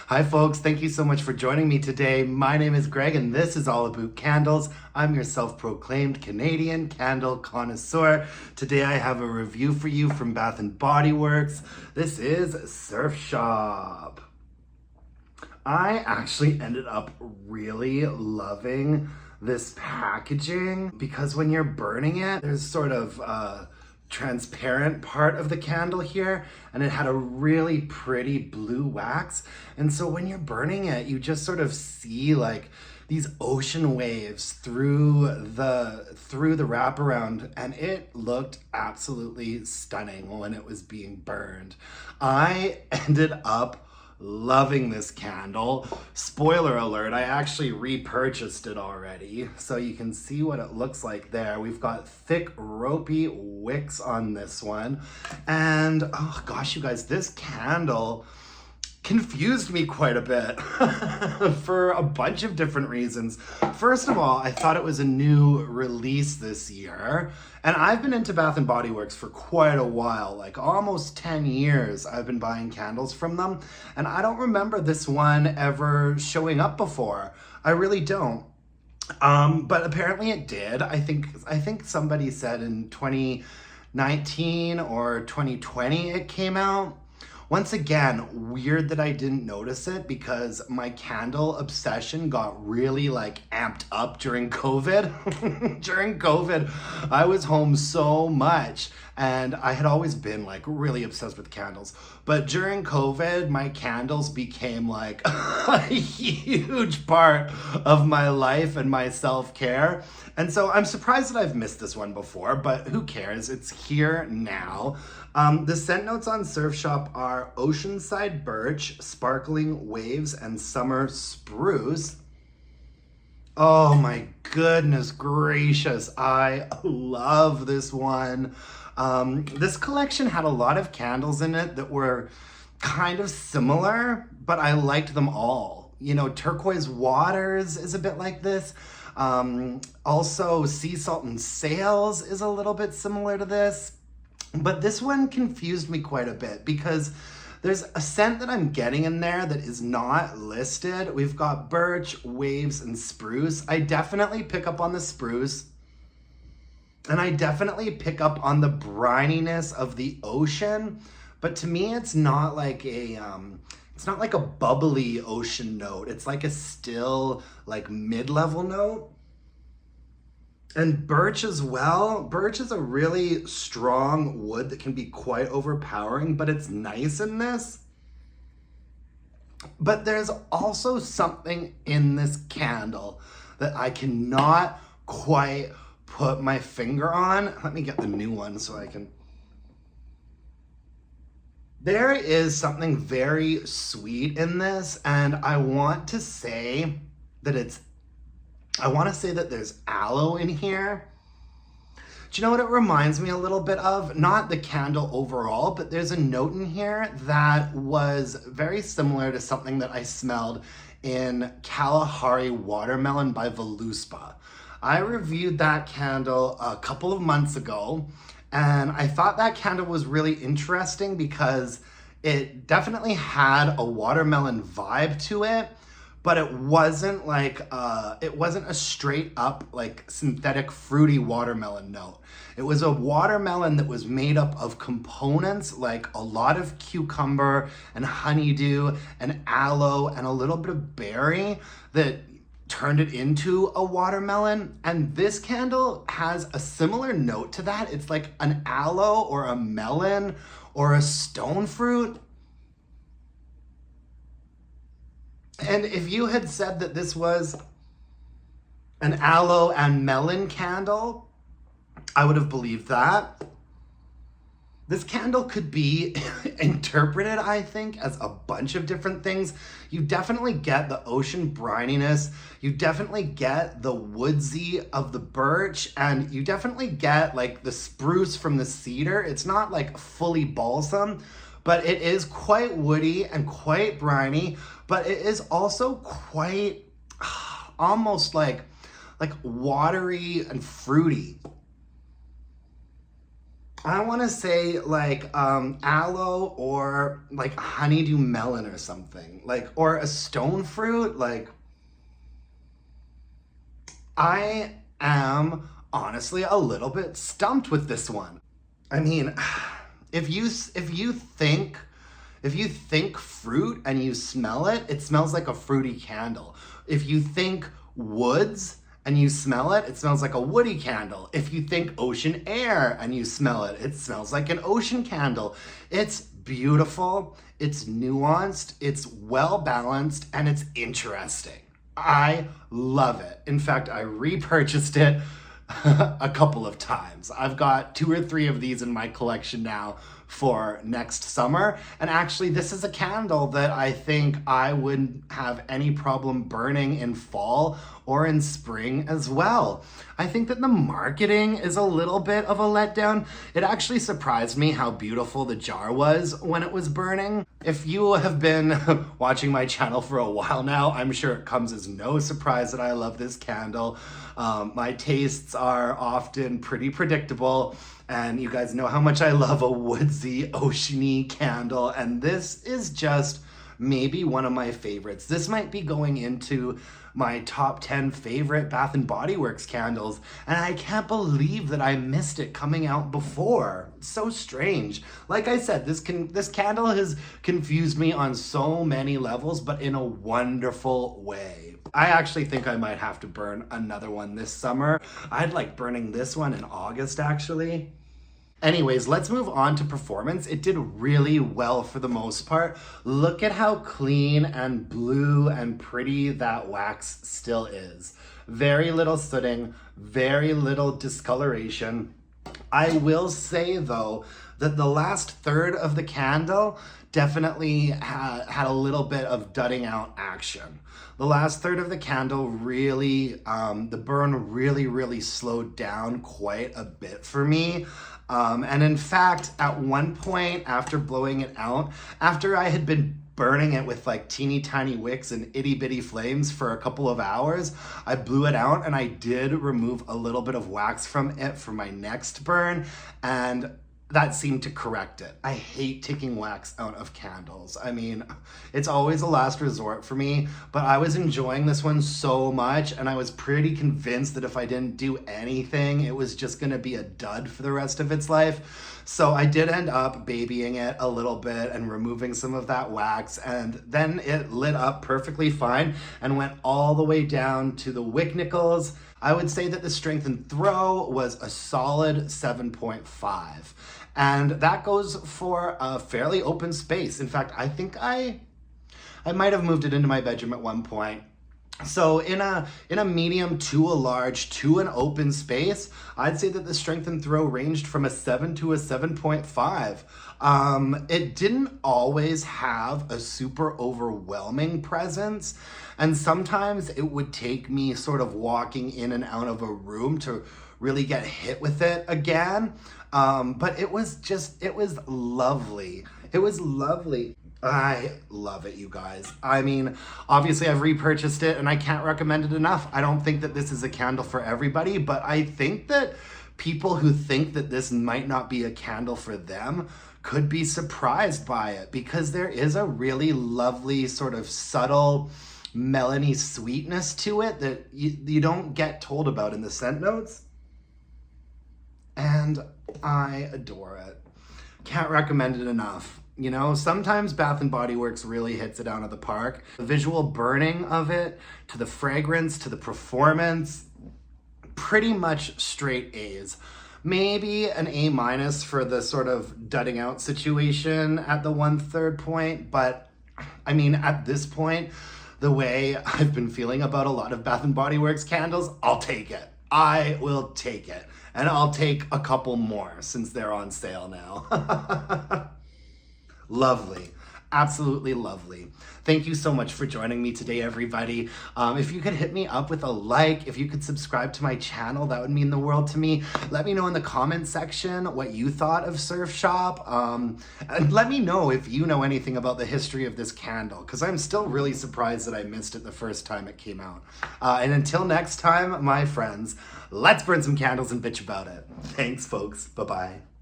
Hi folks, thank you so much for joining me today. My name is Greg and this is All About Candles. I'm your self-proclaimed Canadian candle connoisseur. Today I have a review for you from Bath & Body Works. This is Surf Shop. I actually ended up really loving this packaging because when you're burning it, there's sort of transparent part of the candle here, and it had a really pretty blue wax. And so when you're burning it, you just sort of see like these ocean waves through the wraparound, and it looked absolutely stunning when it was being burned. I ended up loving this candle. Spoiler alert, I actually repurchased it already, so you can see what it looks like there. We've got thick ropey wicks on this one, and oh gosh, you guys, this candle confused me quite a bit for a bunch of different reasons. First of all, I thought it was a new release this year, and I've been into Bath & Body Works for quite a while, like almost 10 years I've been buying candles from them, and I don't remember this one ever showing up before. I really don't. But apparently it did. I think somebody said in 2019 or 2020 it came out. Once again, weird that I didn't notice it because my candle obsession got really like amped up during COVID. During COVID, I was home so much and I had always been like really obsessed with candles. But during COVID, my candles became like a huge part of my life and my self-care. And so I'm surprised that I've missed this one before, but who cares? It's here now. The scent notes on Surf Shop are Oceanside Birch, Sparkling Waves, and Summer Spruce. Oh my goodness gracious, I love this one. This collection had a lot of candles in it that were kind of similar, but I liked them all. You know, Turquoise Waters is a bit like this. Also, Sea Salt and Sails is a little bit similar to this. But this one confused me quite a bit because there's a scent that I'm getting in there that is not listed. We've got birch, waves, and spruce. I definitely pick up on the spruce. And I definitely pick up on the brininess of the ocean. But to me, it's not like a bubbly ocean note. It's like a still, like mid-level note. And birch as well. Birch is a really strong wood that can be quite overpowering, but it's nice in this. But there's also something in this candle that I cannot quite put my finger on. Let me get the new one so I can. There is something very sweet in this, and I want to say that there's aloe in here. Do you know what it reminds me a little bit of? Not the candle overall, but there's a note in here that was very similar to something that I smelled in Kalahari Watermelon by Voluspa. I reviewed that candle a couple of months ago, and I thought that candle was really interesting because it definitely had a watermelon vibe to it, but it wasn't a straight up like synthetic fruity watermelon note. It was a watermelon that was made up of components like a lot of cucumber and honeydew and aloe and a little bit of berry that turned it into a watermelon. And this candle has a similar note to that. It's like an aloe or a melon or a stone fruit. And if you had said that this was an aloe and melon candle, I would have believed that. This candle could be interpreted, I think, as a bunch of different things. You definitely get the ocean brininess, you definitely get the woodsy of the birch, and you definitely get like the spruce from the cedar. It's not like fully balsam, but it is quite woody and quite briny, but it is also quite almost like watery and fruity. I want to say like aloe or like honeydew melon or something, like, or a stone fruit. Like, I am honestly a little bit stumped with this one. I mean, if you think fruit and you smell it, it smells like a fruity candle. If you think woods and you smell it, it smells like a woody candle. If you think ocean air and you smell it, it smells like an ocean candle. It's beautiful, it's nuanced, it's well balanced, and it's interesting. I love it. In fact, I repurchased it a couple of times. I've got 2 or 3 of these in my collection now for next summer. And actually, this is a candle that I think I wouldn't have any problem burning in fall or in spring as well. I think that the marketing is a little bit of a letdown. It actually surprised me how beautiful the jar was when it was burning. If you have been watching my channel for a while now, I'm sure it comes as no surprise that I love this candle. My tastes are often pretty predictable, and you guys know how much I love a woodsy, oceany candle, and this is just maybe one of my favorites. This might be going into my top 10 favorite Bath & Body Works candles, and I can't believe that I missed it coming out before. It's so strange. Like I said, this candle has confused me on so many levels, but in a wonderful way. I actually think I might have to burn another one this summer. I'd like burning this one in August, actually. Anyways, let's move on to performance. It did really well for the most part. Look at how clean and blue and pretty that wax still is. Very little sooting, very little discoloration. I will say though, that the last third of the candle definitely had a little bit of dudding out action. The last third of the candle really, the burn really slowed down quite a bit for me. And in fact, at one point after blowing it out, after I had been burning it with like teeny tiny wicks and itty bitty flames for a couple of hours, I blew it out and I did remove a little bit of wax from it for my next burn, and that seemed to correct it. I hate taking wax out of candles. I mean, it's always a last resort for me, but I was enjoying this one so much, and I was pretty convinced that if I didn't do anything, it was just gonna be a dud for the rest of its life. So I did end up babying it a little bit and removing some of that wax, and then it lit up perfectly fine and went all the way down to the wick nickels. I would say that the strength and throw was a solid 7.5. And that goes for a fairly open space. In fact, I think I might have moved it into my bedroom at one point. So in a medium to a large to an open space, I'd say that the strength and throw ranged from a 7 to a 7.5. It didn't always have a super overwhelming presence, and sometimes it would take me sort of walking in and out of a room to really get hit with it again. But it was lovely. It was lovely. I love it, you guys. I mean, obviously I've repurchased it and I can't recommend it enough. I don't think that this is a candle for everybody, but I think that people who think that this might not be a candle for them could be surprised by it, because there is a really lovely sort of subtle melony sweetness to it that you don't get told about in the scent notes. And I adore it. Can't recommend it enough. You know, sometimes Bath & Body Works really hits it out of the park. The visual burning of it, to the fragrance, to the performance, pretty much straight A's. Maybe an A- for the sort of dudding out situation at the 1/3 point, but I mean, at this point, the way I've been feeling about a lot of Bath & Body Works candles, I'll take it. I will take it. And I'll take a couple more since they're on sale now. Lovely. Absolutely lovely. Thank you so much for joining me today, everybody. If you could hit me up with a like, if you could subscribe to my channel, that would mean the world to me. Let me know in the comment section what you thought of Surf Shop. And let me know if you know anything about the history of this candle, because I'm still really surprised that I missed it the first time it came out. And until next time, my friends, let's burn some candles and bitch about it. Thanks, folks. Bye-bye.